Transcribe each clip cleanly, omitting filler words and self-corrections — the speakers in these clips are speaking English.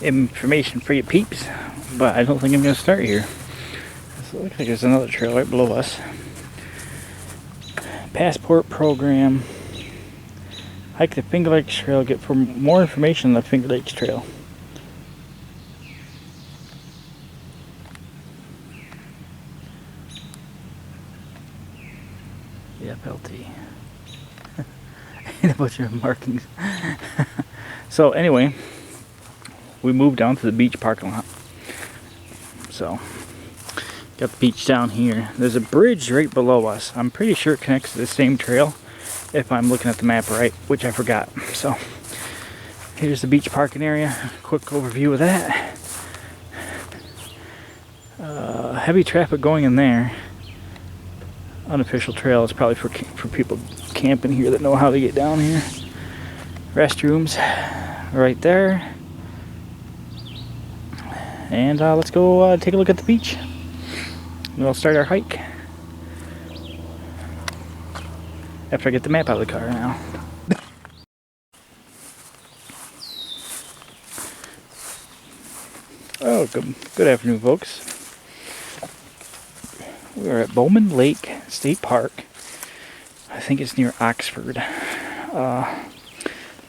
information for you peeps, but I don't think I'm going to start here. So it looks like there's another trail right below us. Passport program. Hike the Finger Lakes Trail. Get for more information on the Finger Lakes Trail. The FLT. And a bunch of markings. So anyway, we moved down to the beach parking lot. So got the beach down here. There's a bridge right below us. I'm pretty sure it connects to the same trail if I'm looking at the map right, which I forgot. So here's the beach parking area. Quick overview of that. Heavy traffic going in there. Unofficial trail is probably for people camping here that know how to get down here. Restrooms right there. And let's go take a look at the beach. And we'll start our hike after I get the map out of the car now. Oh, good afternoon, folks. We are at Bowman Lake State Park. I think it's near Oxford. I'm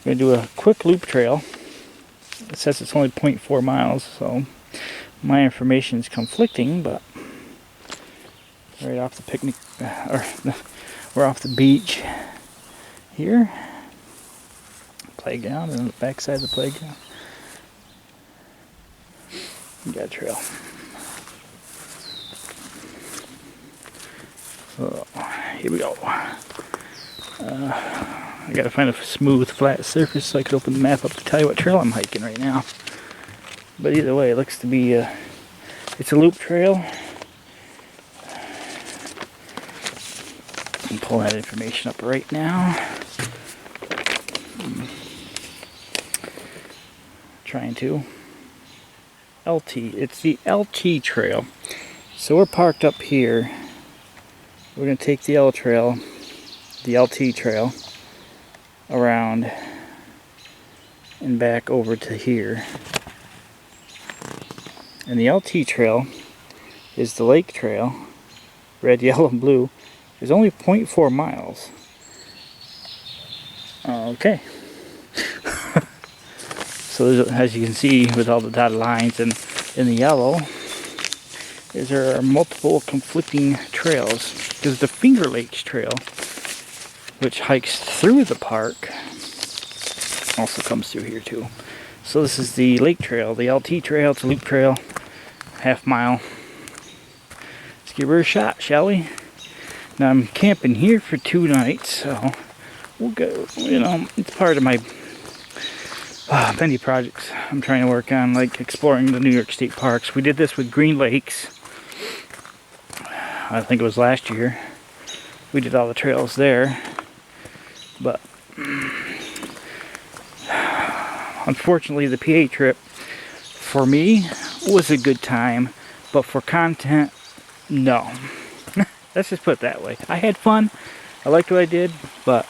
going to do a quick loop trail. It says it's only 0.4 miles, so my information is conflicting, but right off the picnic, we're off the beach here. Playground, and on the back side of the playground, you got a trail. So, here we go. I gotta find a smooth, flat surface so I can open the map up to tell you what trail I'm hiking right now. But either way, it looks to be it's a loop trail. I'm pulling that information up right now. Trying to. LT. It's the LT trail. So we're parked up here. We're going to take the L trail, the LT trail, around and back over to here. And the LT trail is the lake trail, red, yellow, and blue. It's only 0.4 miles. Okay. So as you can see with all the dotted lines and in the yellow, there are multiple conflicting trails. Because the Finger Lakes Trail, which hikes through the park, also comes through here too. So this is the lake trail, the LT trail. It's a loop trail, half mile. Let's give her a shot, shall we? Now I'm camping here for 2 nights, so we'll go. You know, it's part of my many projects I'm trying to work on, like exploring the New York State parks. We did this with Green Lakes. I think it was last year. We did all the trails there, but unfortunately the PA trip for me was a good time, but for content, no. Let's just put it that way. I had fun, I liked what I did, but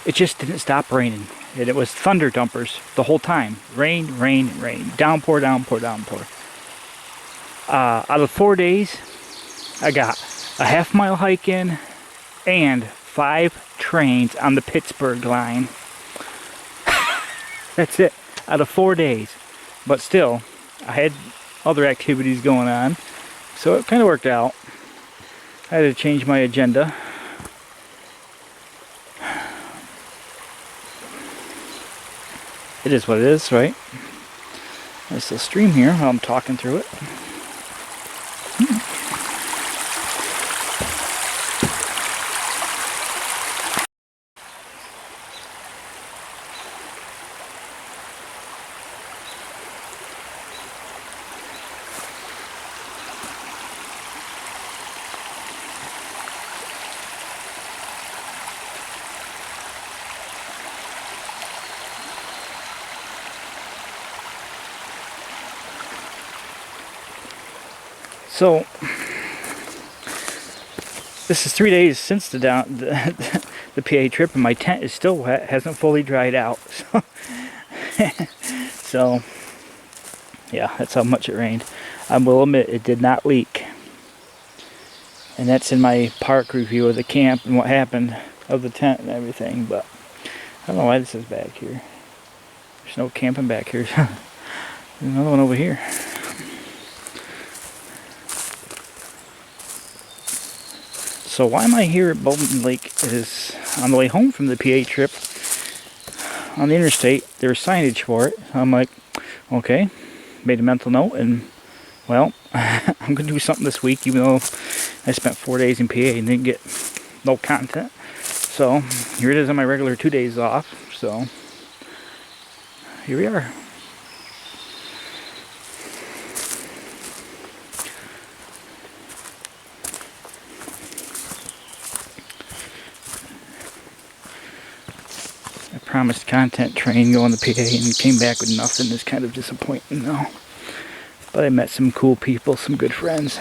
it just didn't stop raining. And it was thunder dumpers the whole time. Rain, rain, rain. Downpour, downpour, downpour. Out of 4 days, I got a half-mile hike in and 5 trains on the Pittsburgh line. That's it, out of 4 days. But still, I had other activities going on, so it kind of worked out. I had to change my agenda. It is what it is, right? There's a stream here while I'm talking through it. So this is 3 days since the PA trip, and my tent is still wet, hasn't fully dried out. So Yeah, that's how much it rained. I will admit it did not leak. And that's in my park review of the camp and what happened of the tent and everything. But I don't know why this is back here. There's no camping back here. There's another one over here. So why am I here at Bowman Lake is on the way home from the PA trip on the interstate. There's signage for it. I'm like, okay, made a mental note, and well, I'm gonna do something this week, even though I spent 4 days in PA and didn't get no content. So here it is on my regular 2 days off. So here we are. I promised content train going to PA and came back with nothing. It's kind of disappointing now. But I met some cool people, some good friends.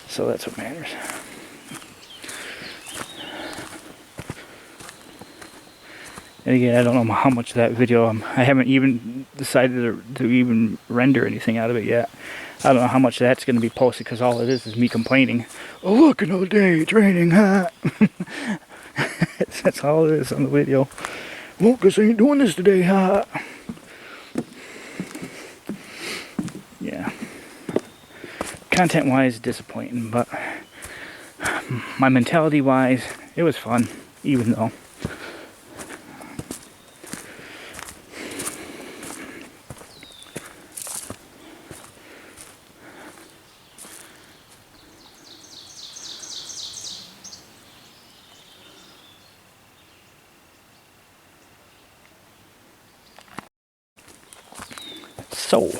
So that's what matters. And again, I don't know how much of that video, I haven't even decided to even render anything out of it yet. I don't know how much that's going to be posted, because all it is me complaining. Oh, look, another day, it's raining, huh? That's all it is on the video. Well, because I ain't doing this today, huh? Yeah. Content-wise, disappointing, but my mentality-wise, it was fun, even though. So,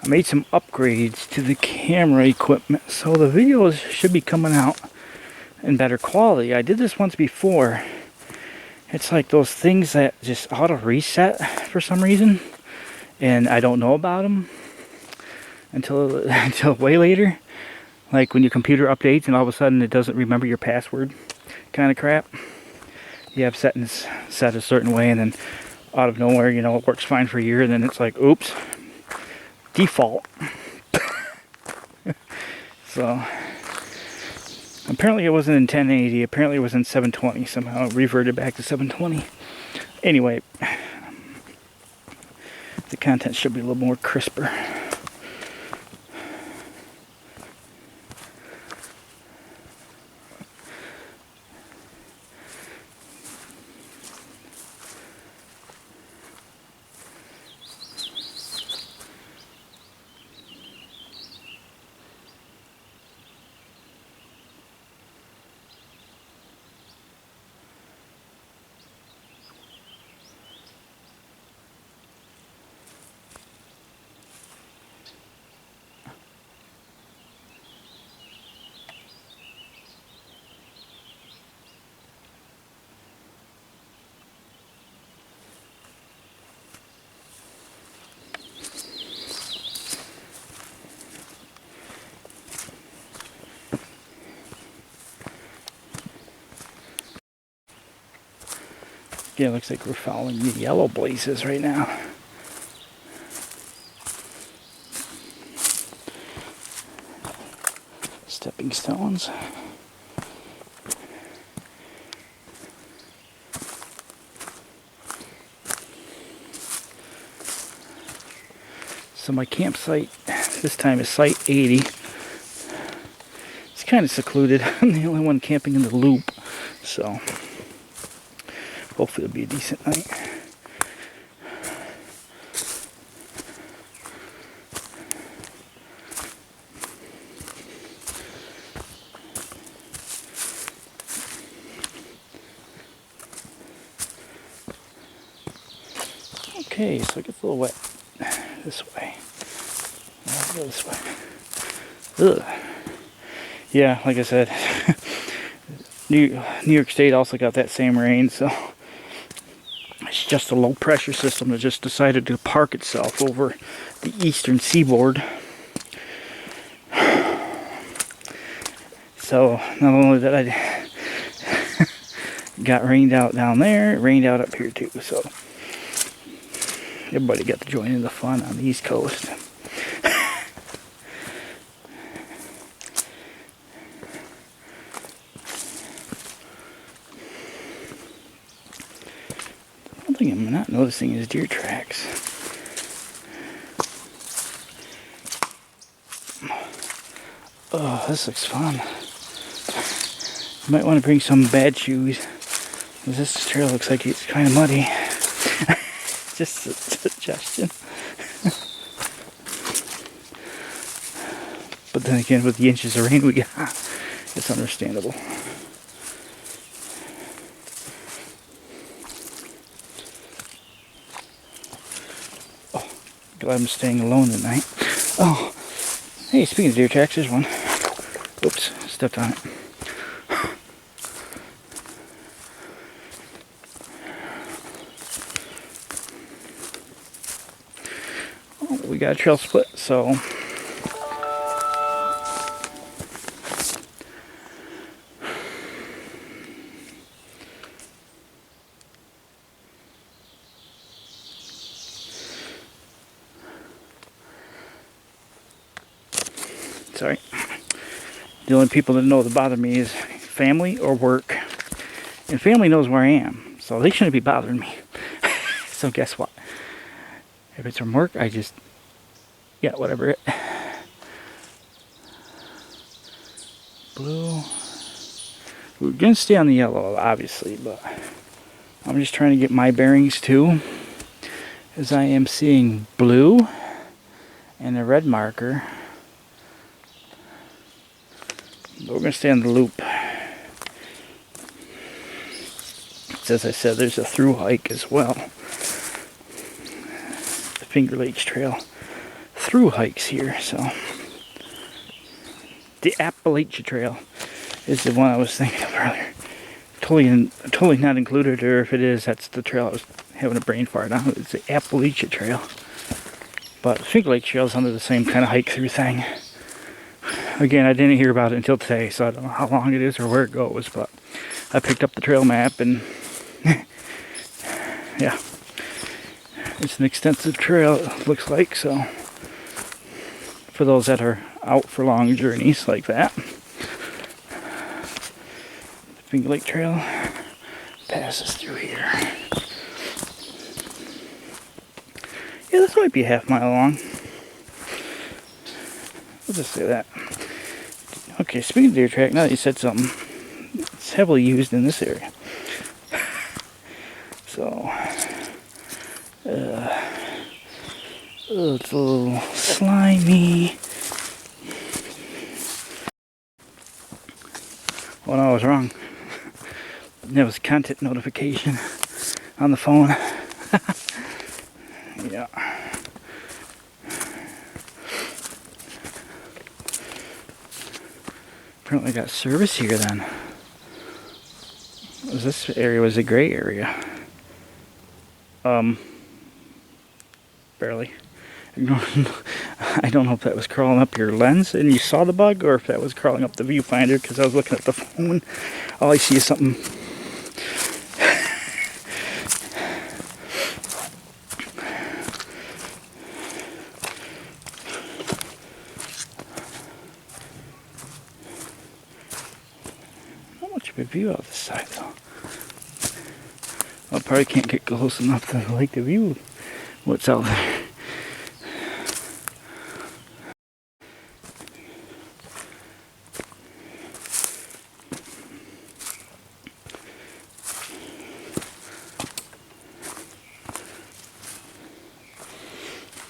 I made some upgrades to the camera equipment, so the videos should be coming out in better quality. I did this once before. It's like those things that just auto reset for some reason, and I don't know about them until way later. Like when your computer updates and all of a sudden it doesn't remember your password, kind of crap. You have settings set a certain way, and then out of nowhere, you know, it works fine for a year, and then it's like, oops, default. So apparently it wasn't in 1080, apparently it was in 720 somehow. It reverted back to 720. Anyway, the content should be a little more crisper. Yeah, it looks like we're following the yellow blazes right now. Stepping stones. So my campsite this time is site 80. It's kind of secluded. I'm the only one camping in the loop, so hopefully it'll be a decent night. Okay, so it gets a little wet this way. I'll go this way. Ugh. Yeah, like I said, New York State also got that same rain, so it's just a low pressure system that just decided to park itself over the eastern seaboard. So not only that I got rained out down there, it rained out up here too. So Everybody got to join in the fun on the East Coast. One thing I'm not noticing is deer tracks. Oh, this looks fun. You might want to bring some bad shoes, because this trail looks like it's kind of muddy. Just a suggestion. But then again, with the inches of rain we got, it's understandable. Oh, glad I'm staying alone tonight. Oh, hey, speaking of deer tracks, there's one. Oops, stepped on it. Oh, we got a trail split, so sorry. The only people that know that bother me is family or work. And family knows where I am, so they shouldn't be bothering me. So guess what? If it's from work, I just, yeah, whatever. Blue. We're gonna stay on the yellow, obviously, but I'm just trying to get my bearings too, as I am seeing blue and a red marker. But we're gonna stay on the loop. As I said, there's a through hike as well. The Finger Lakes Trail through hikes here, so the Appalachia Trail is the one I was thinking of earlier. Totally not included, or if it is, that's the trail I was having a brain fart on. It's the Appalachia Trail. But the Finger Lakes Trail is under the same kind of hike through thing. Again, I didn't hear about it until today, so I don't know how long it is or where it goes, but I picked up the trail map and yeah, it's an extensive trail, it looks like, so for those that are out for long journeys like that. The Finger Lake Trail passes through here. Yeah, this might be a half mile long. We'll just say that. Okay, speaking of deer track, now that you said something, it's heavily used in this area. So, it's a little slimy. Oh no, I was wrong. There was a content notification on the phone. Yeah. Apparently got service here then. This area was a gray area. Barely. I don't know if that was crawling up your lens and you saw the bug, or if that was crawling up the viewfinder, because I was looking at the phone. All I see is something. Not much of a view out this side though. I probably can't get close enough to like the view what's out there.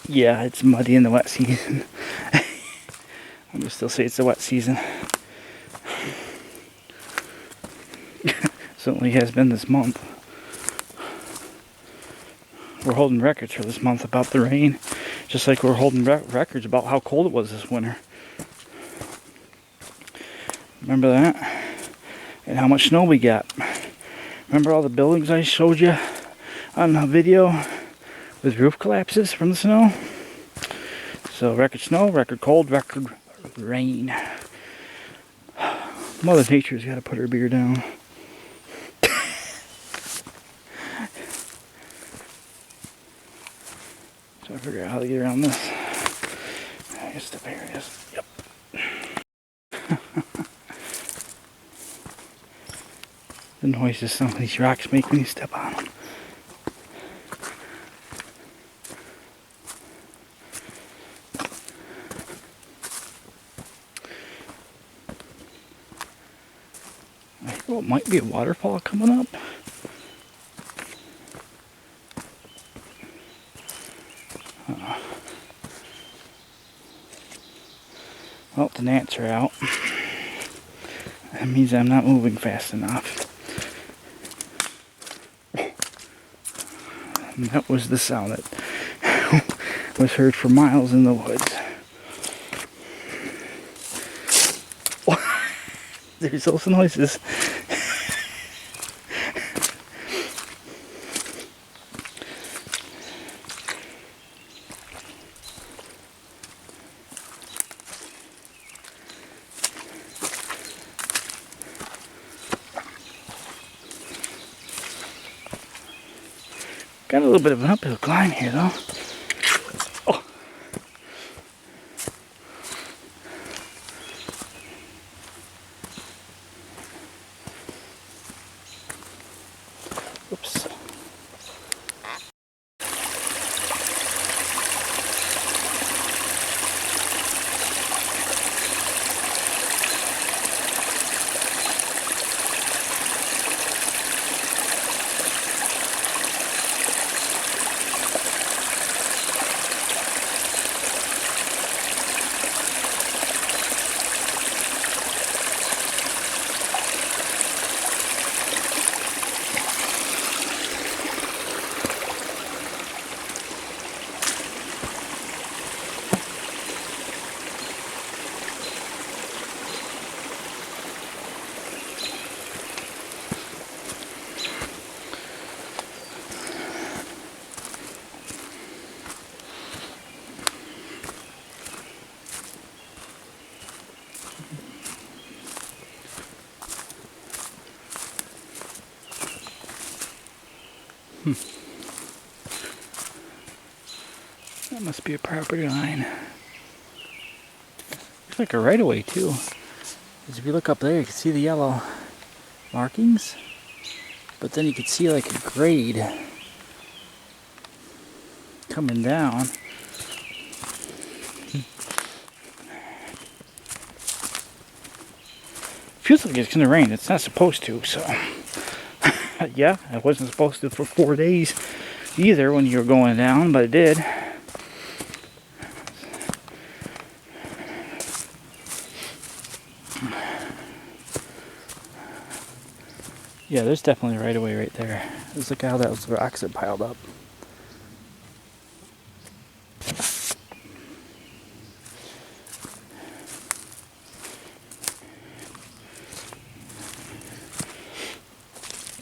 Yeah, it's muddy in the wet season. I'm gonna still say it's the wet season. Certainly has been this month. We're holding records for this month about the rain, just like we're holding records about how cold it was this winter. Remember that? And how much snow we got. Remember all the buildings I showed you on the video with roof collapses from the snow? So record snow, record cold, record rain. Mother Nature's got to put her beer down. So I figure out how to get around this. I guess the here it is. Yep. The noises some of these rocks make when you step on them. I hear what might be a waterfall coming up. Well, the gnats are out. That means I'm not moving fast enough. And that was the sound that was heard for miles in the woods. There's those noises. Got a little bit of an uphill climb here, though. Oh. Oops. That must be a property line. Looks like a right of way too. Because if you look up there, you can see the yellow markings, but then you can see like a grade coming down. Feels like it's gonna rain. It's not supposed to, so yeah, it wasn't supposed to for 4 days either when you were going down, but it did. Yeah, there's definitely a right of way right there. Let's look how those rocks are piled up.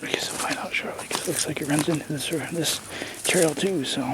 I guess I'll find out shortly because it looks like it runs into this trail too, so.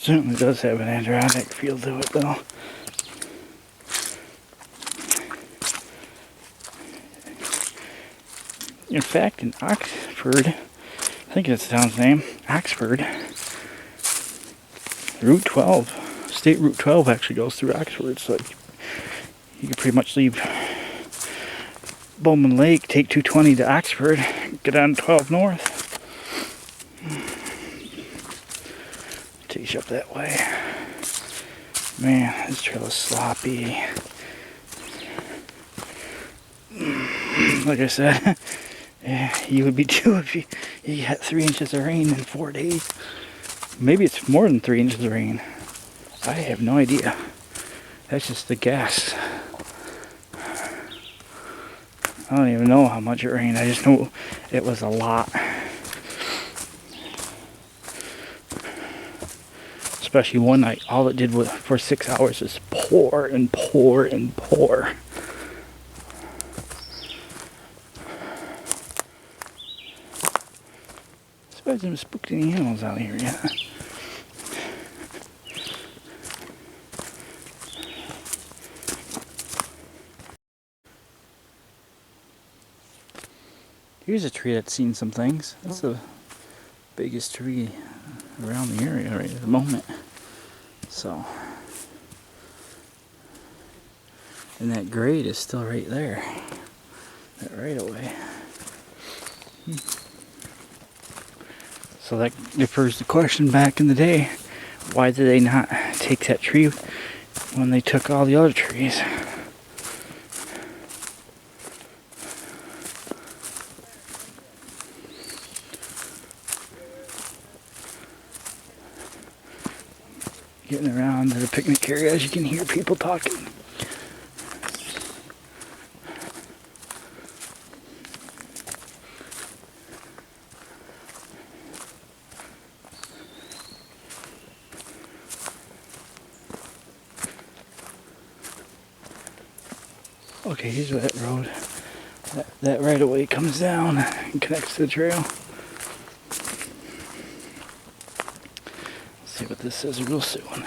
Certainly does have an andronic feel to it, though. In fact, in Oxford, I think that's the town's name, Oxford, Route 12, State Route 12 actually goes through Oxford, so you can pretty much leave Bowman Lake, take 220 to Oxford, get on 12 north. Takes you up that way. Man, this trail is sloppy. Like I said, yeah, you would be too if you got 3 inches of rain in 4 days. Maybe it's more than 3 inches of rain. I have no idea. That's just the guess. I don't even know how much it rained. I just know it was a lot. Especially one night, all it did was for 6 hours was pour and pour and pour. Suppose I'm spooked any animals out here yet. Here's a tree that's seen some things. That's the biggest tree around the area right at the moment. So, and that grade is still right there. That right away. So that defers the question back in the day. Why did they not take that tree when they took all the other trees? Getting around to the picnic area, as you can hear people talking. Okay, here's where that road, that right away comes down and connects to the trail. Let's see what this says real soon.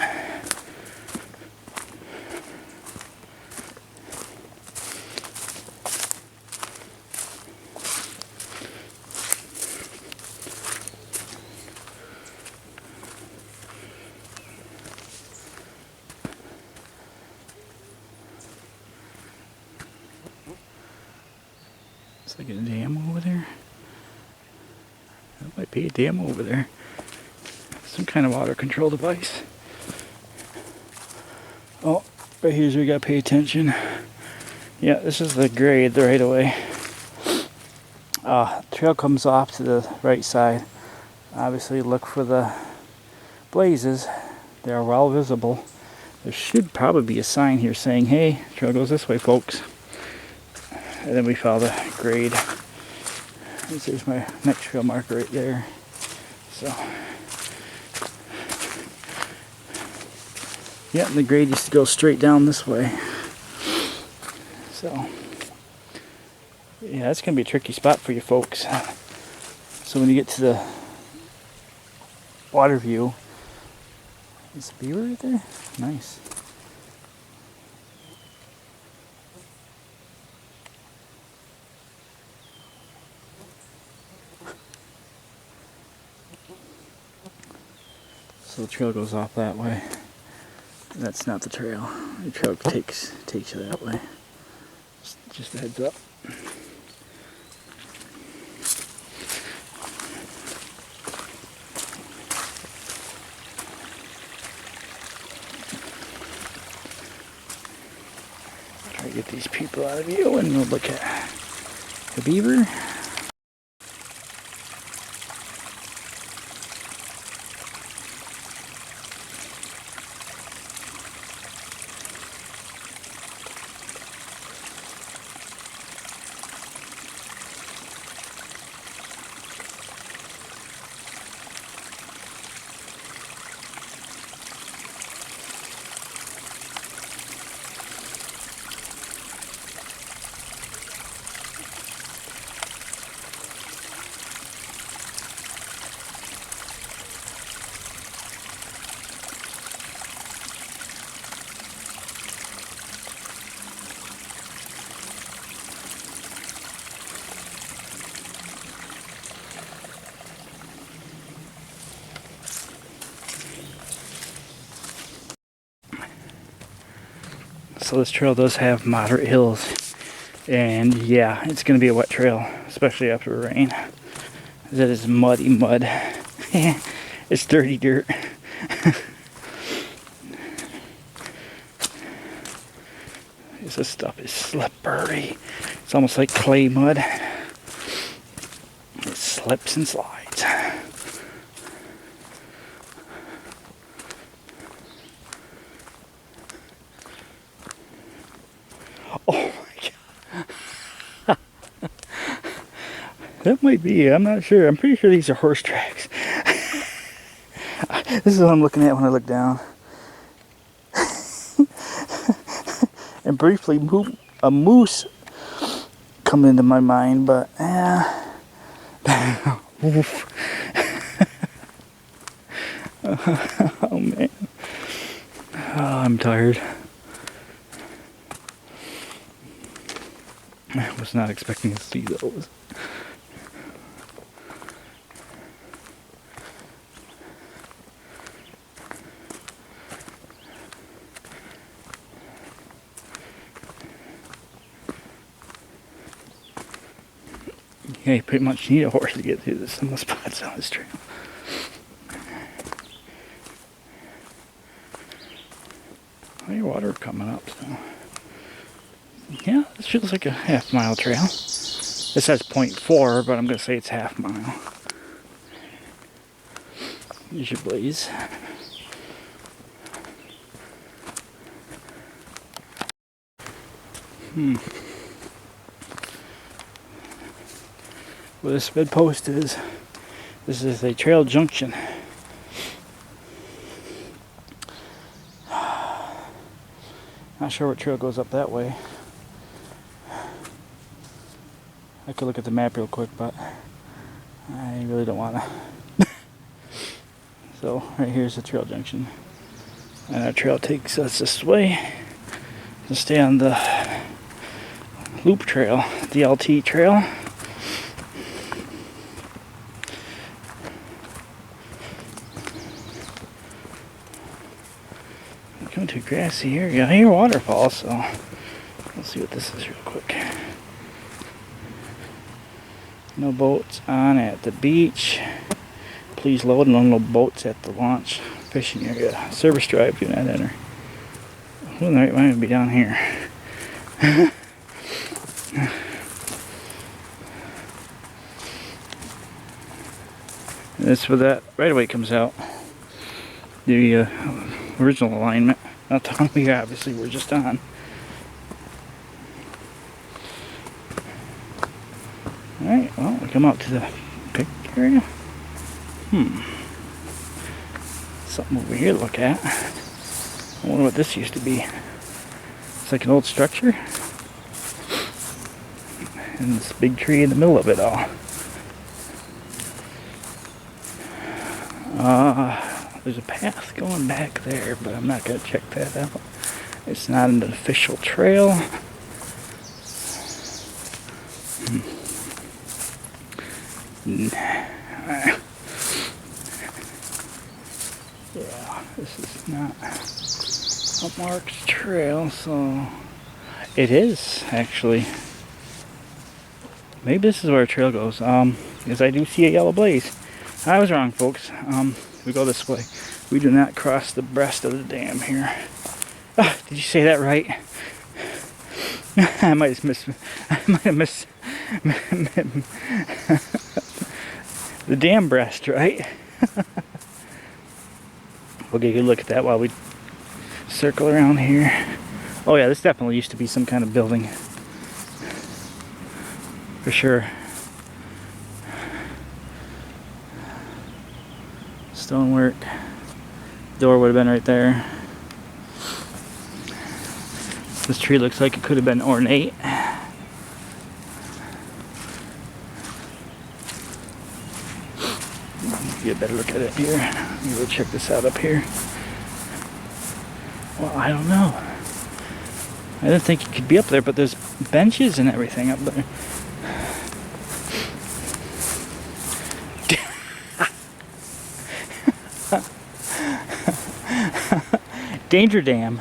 It's like a dam over there. That might be a dam over there. Some kind of water control device. Oh, right here's where you gotta pay attention. Yeah, this is the grade right away. Trail comes off to the right side. Obviously look for the blazes. They are well visible. There should probably be a sign here saying, hey, trail goes this way, folks. And then we follow the grade. There's my next trail marker right there. So, yeah, and the grade used to go straight down this way. So, yeah, that's going to be a tricky spot for you folks. So when you get to the water view, is the beaver right there? Nice. So the trail goes off that way. That's not the trail. The trail takes you that way. Just a heads up. Try to get these people out of view and we'll look at the beaver. So this trail does have moderate hills, and yeah, it's going to be a wet trail, especially after a rain. That is muddy mud. It's dirty dirt. This stuff is slippery. It's almost like clay mud. It slips and slides. Oh my god. That might be, I'm not sure. I'm pretty sure these are horse tracks. This is what I'm looking at when I look down. And briefly, a moose come into my mind, but oof. Oh man. Oh, I'm tired. I was not expecting to see those. Yeah, you pretty much need a horse to get through some of the spots on this trail. Your water coming up, so yeah, this feels like a half-mile trail. It says 0.4, but I'm gonna say it's half mile. Here's your blaze. Where this bedpost is, this is a trail junction. Not sure what trail goes up that way. I could look at the map real quick, but I really don't want to. So right here's the trail junction, and our trail takes us this way to stay on the loop trail, DLT trail. Coming to a grassy area. I hear waterfalls, so let's see what this is real quick. No boats on at the beach. Please load and unload boats at the launch fishing area. Service drive, do not enter. Who in the right mind would be down here? And that's where that right away comes out. The original alignment. Not the one we obviously were just on. Alright, well, we come out to the picnic area. Something over here to look at. I wonder what this used to be. It's like an old structure. And this big tree in the middle of it all. There's a path going back there, but I'm not going to check that out. It's not an official trail. Yeah, this is not a marked trail, so it is actually. Maybe this is where a trail goes. Because I do see a yellow blaze. I was wrong, folks. We go this way. We do not cross the breast of the dam here. Did you say that right? I might have missed the dam breast, right? We'll get a good look at that while we circle around here. Oh yeah, this definitely used to be some kind of building. For sure. Stonework. Door would have been right there. This tree looks like it could have been ornate. Get a better look at it here. Maybe we'll check this out up here. Well, I don't know. I didn't think it could be up there, but there's benches and everything up there. Danger dam.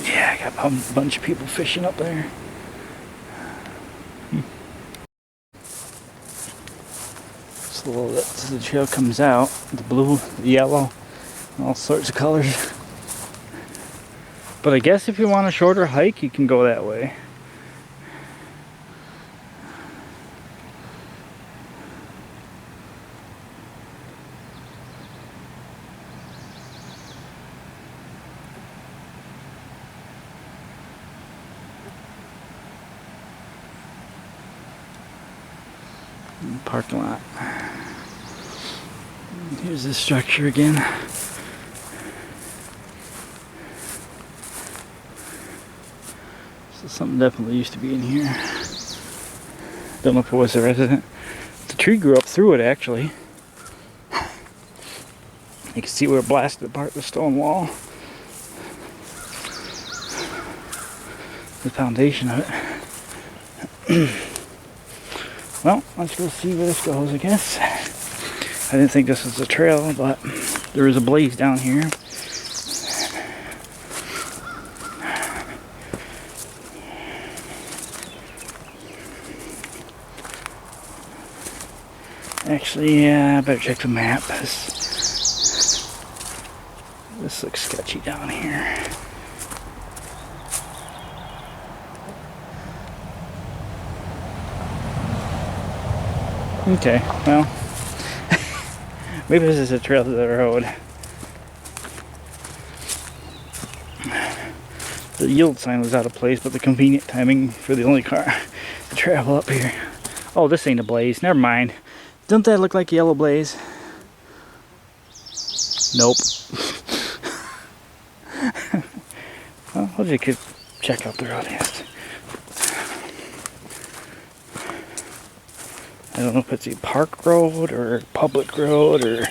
Yeah, I got a bunch of people fishing up there. So the trail comes out, the blue, the yellow, all sorts of colors. But I guess if you want a shorter hike, you can go that way. Parking lot. Here's this structure again. So something definitely used to be in here. Don't know if it was a resident. The tree grew up through it actually. You can see where it blasted apart the stone wall. The foundation of it. Well, let's go see where this goes, I guess. I didn't think this was a trail, but there is a blaze down here. Actually, yeah, I better check the map. This looks sketchy down here. Okay, well, maybe this is a trail to the road. The yield sign was out of place, but the convenient timing for the only car to travel up here. Oh, this ain't a blaze. Never mind. Don't that look like a yellow blaze? Nope. Well, we'll just check out the road next. I don't know if it's a park road or public road or...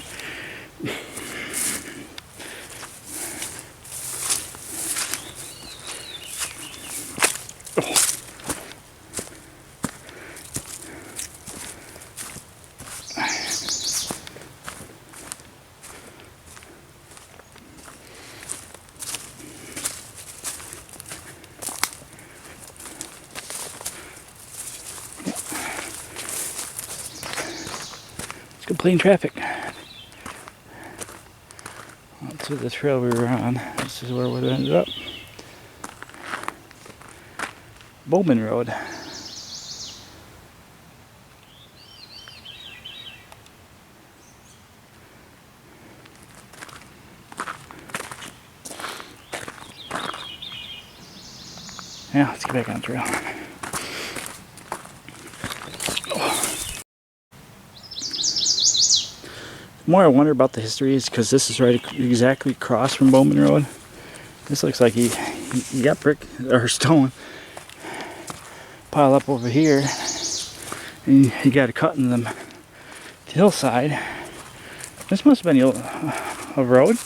Plain traffic. That's the trail we were on. This is where we ended up. Bowman Road. Yeah, let's get back on the trail. The more I wonder about the history is because this is right exactly across from Bowman Road. This looks like he got brick or stone piled up over here, and he got a cut in the hillside. This must have been a road,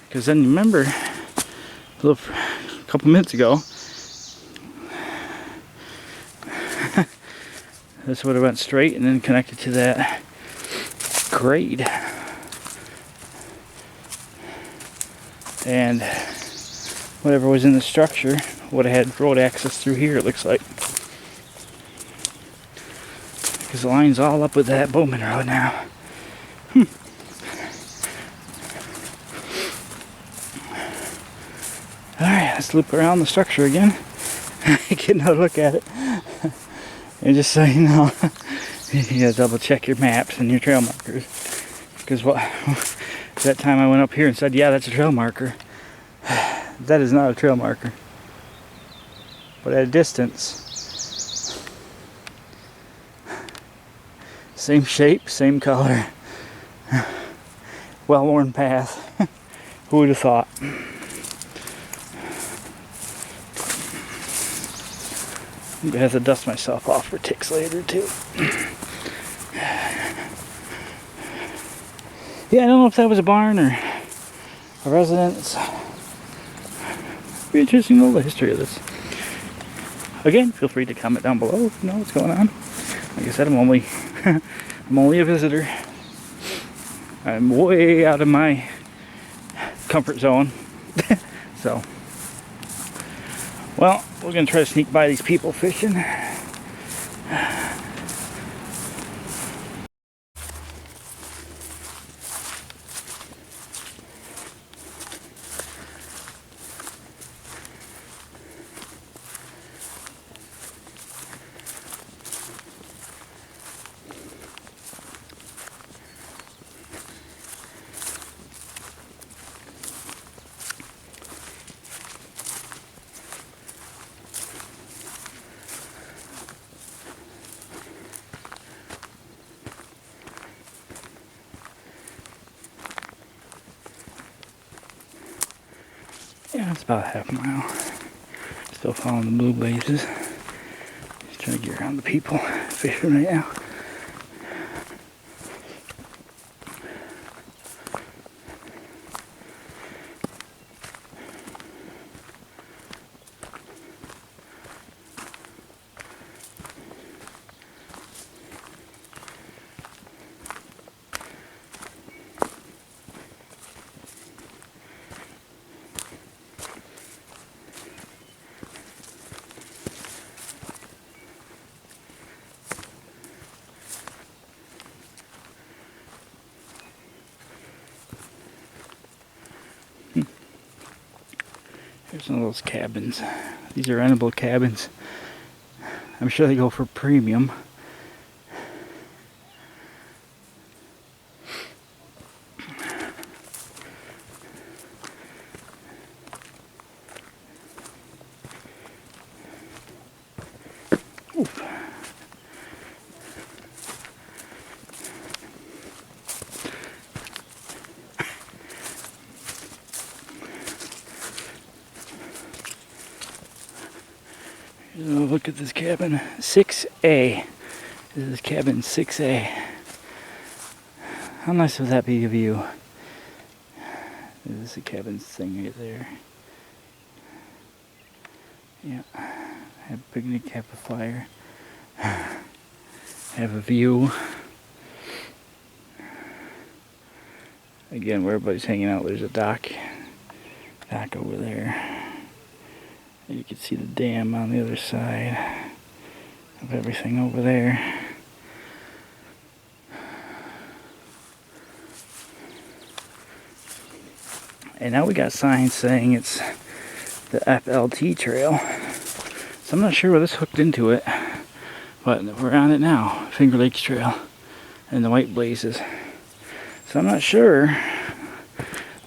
because then remember a couple minutes ago this would have went straight and then connected to that grade, and whatever was in the structure would have had road access through here, it looks like, because the line's all up with that Bowman Road now. Alright, let's loop around the structure again. Get another look at it. And just so you know, you gotta double check your maps and your trail markers. Because that time I went up here and said, yeah, that's a trail marker. That is not a trail marker. But at a distance, same shape, same color, well-worn path. Who would have thought? I'm gonna have to dust myself off for ticks later too. Yeah, I don't know if that was a barn or a residence. Be interesting to know the history of this. Again, feel free to comment down below if you know what's going on. Like I said, I'm only a visitor. I'm way out of my comfort zone. So, well, we're gonna try to sneak by these people fishing. Yeah, it's about a half mile. Still following the blue blazes. Just trying to get around the people fishing right now. Here's one of those cabins. These are rentable cabins. I'm sure they go for premium. Oof. Look at this cabin, 6A. This is cabin 6A. How nice would that be of you? This is a cabin thing right there. Yeah, have a picnic, have a fire, have a view. Again, where everybody's hanging out, there's a dock over there. You can see the dam on the other side of everything over there. And now we got signs saying it's the FLT trail. So I'm not sure where this hooked into it, but we're on it now. Finger Lakes Trail and the White Blazes. So I'm not sure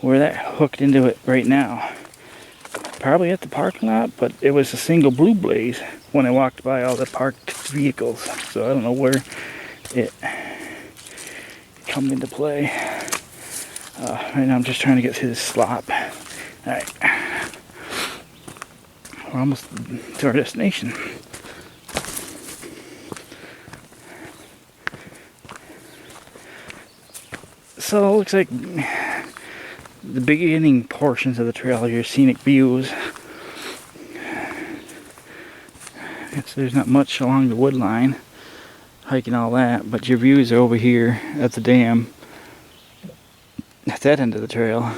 where that hooked into it right now. Probably at the parking lot, but it was a single blue blaze when I walked by all the parked vehicles. So I don't know where it come into play. Right now I'm just trying to get through this slop. Alright. We're almost to our destination. So it looks like the beginning portions of the trail are your scenic views. There's not much along the wood line, hiking all that, but your views are over here at the dam, at that end of the trail.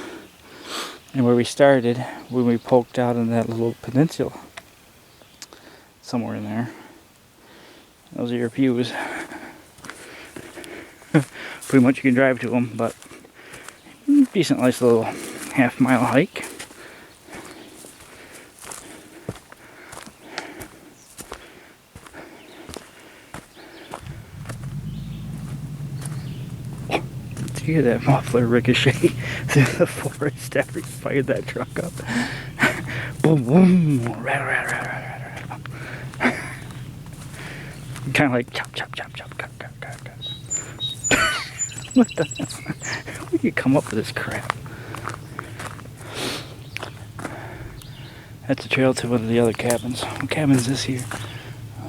And where we started, when we poked out in that little peninsula, somewhere in there. Those are your views. Pretty much you can drive to them, but decent, nice little half-mile hike. Did you hear that muffler ricochet through the forest after he fired that truck up? Boom, boom, rattle, rattle, rattle, rattle. Kind of like chop, chop, chop, chop, cut, cut, cut, cut. What the hell? How do you come up with this crap? That's a trail to one of the other cabins. What cabin is this here?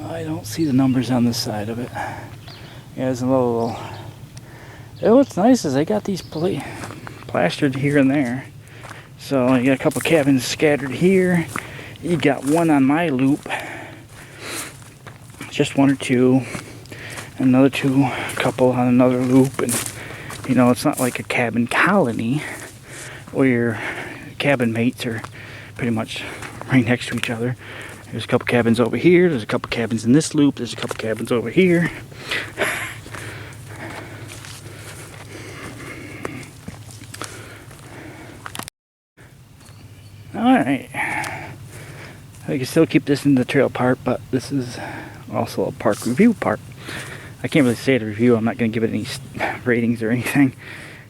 I don't see the numbers on this side of it. Yeah, there's a little... Oh, what's nice is they got these plastered here and there. So you got a couple cabins scattered here. You got one on my loop. Just one or two. Another couple on another loop. And you know, it's not like a cabin colony where your cabin mates are pretty much right next to each other. There's a couple cabins over here. There's a couple cabins in this loop. There's a couple cabins over here. Alright. I can still keep this in the trail part, but this is also a park review part. I can't really say it a review. I'm not going to give it any ratings or anything.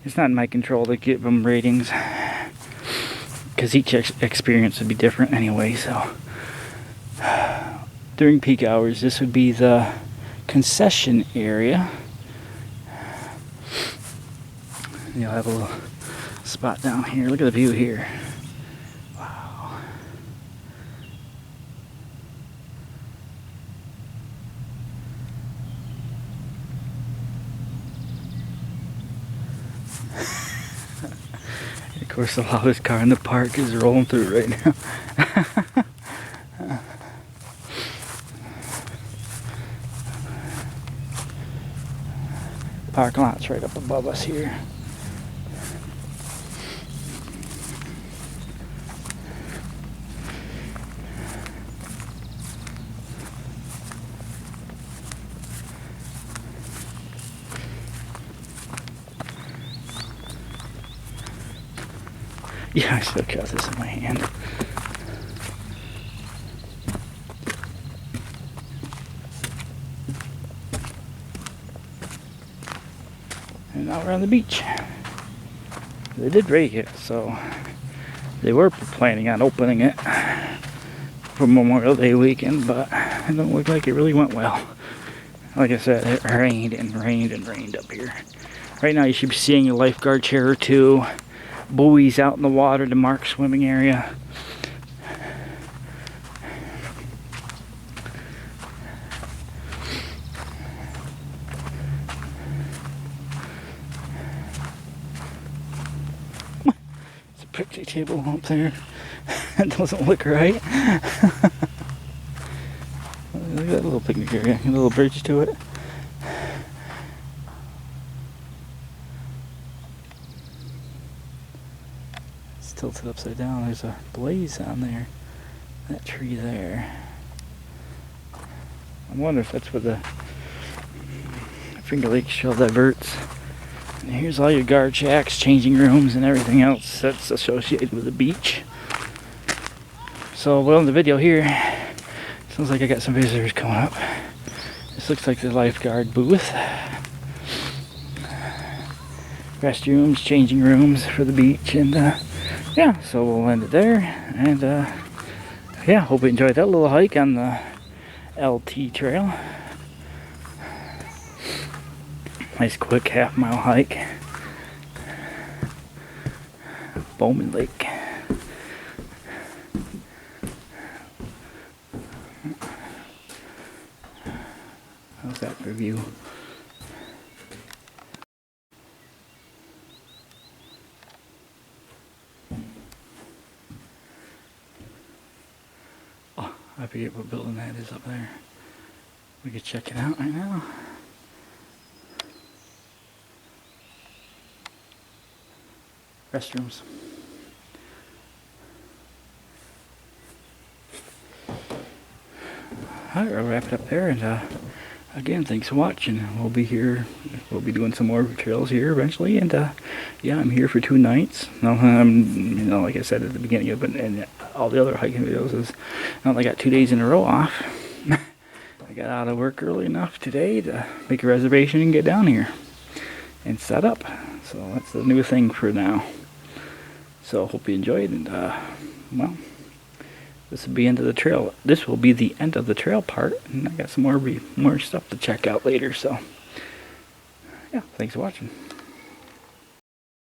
It's not in my control to give them ratings, because each experience would be different anyway. So during peak hours, this would be the concession area. You'll have a little spot down here. Look at the view here. Wow. course, the loudest car in the park is rolling through right now. Parking lot's right up above us here. Yeah, I still got this in my hand. And now we're on the beach. They did rake it, so they were planning on opening it for Memorial Day weekend, but it don't look like it really went well. Like I said, it rained and rained and rained up here. Right now you should be seeing a lifeguard chair or two, buoys out in the water to mark swimming area. It's a picnic table up there. It doesn't look right. Look at that little picnic area, a little bridge to it. It's tilted upside down. There's a blaze on there. That tree there. I wonder if that's where the Finger Lakes Trail diverts. And here's all your guard shacks, changing rooms, and everything else that's associated with the beach. So, well, in the video here, sounds like I got some visitors coming up. This looks like the lifeguard booth. Restrooms, changing rooms for the beach, and yeah, so we'll end it there. And yeah, hope you enjoyed that little hike on the LT trail. Nice quick half-mile hike. Bowman Lake. How's that for view? Oh, I forget what building that is up there. We could check it out right now. Restrooms. Alright, I'll wrap it up there, and again, thanks for watching. We'll be here, we'll be doing some more trails here eventually, and yeah, I'm here for 2 nights. No, you know, like I said at the beginning of it, and all the other hiking videos is, I only got 2 days in a row off. I got out of work early enough today to make a reservation and get down here and set up. So that's the new thing for now. So hope you enjoyed, and well, this will be end of the trail. This will be the end of the trail part, and I got some more stuff to check out later. So yeah, thanks for watching.